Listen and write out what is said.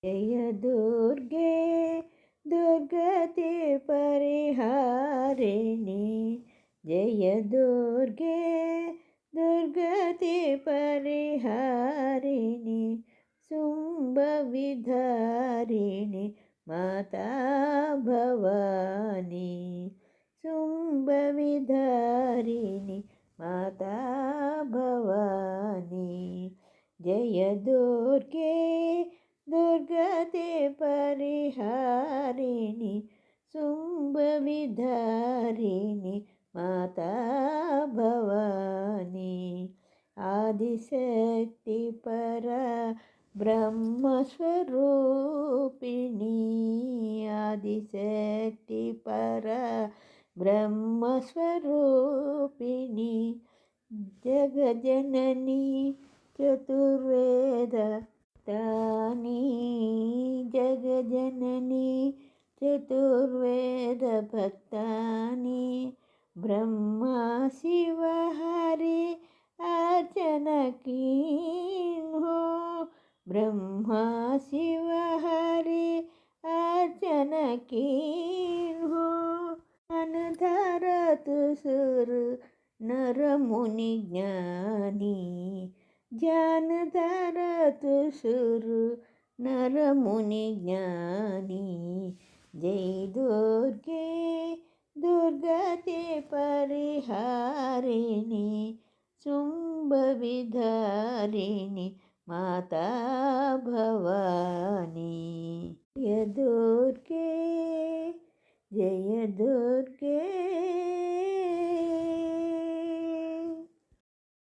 जय दुर्गे दुर्गति परिहारिणी जय दुर्गे दुर्गति परिहारिणी शुम्भविधारिणी माता भवानी शुम्भविधारिणी माता भवानी जय दुर्गे दुर्गते परिहारिणी शुम्भविधारिणी माता भवानी आदिशक्ति परा ब्रह्मस्वरूपिणी आदिशक्ति परा ब्रह्मस्वरूपिणी जगजननी चतुर्वेद तानी जगजननी चतुर्वेदभक्तानि ब्रह्मा शिव हरि अर्चनकीन्हो ब्रह्मा शिव हरि अर्चनकीन्हो अनधरतु सुर नरमुनि ज्ञानी ज्ञान धरतु सुरु नरमुनि ज्ञानी जय दुर्गे दुर्गते परिहारिणी शुम्भविधारिणी माता भवानी जय दुर्गे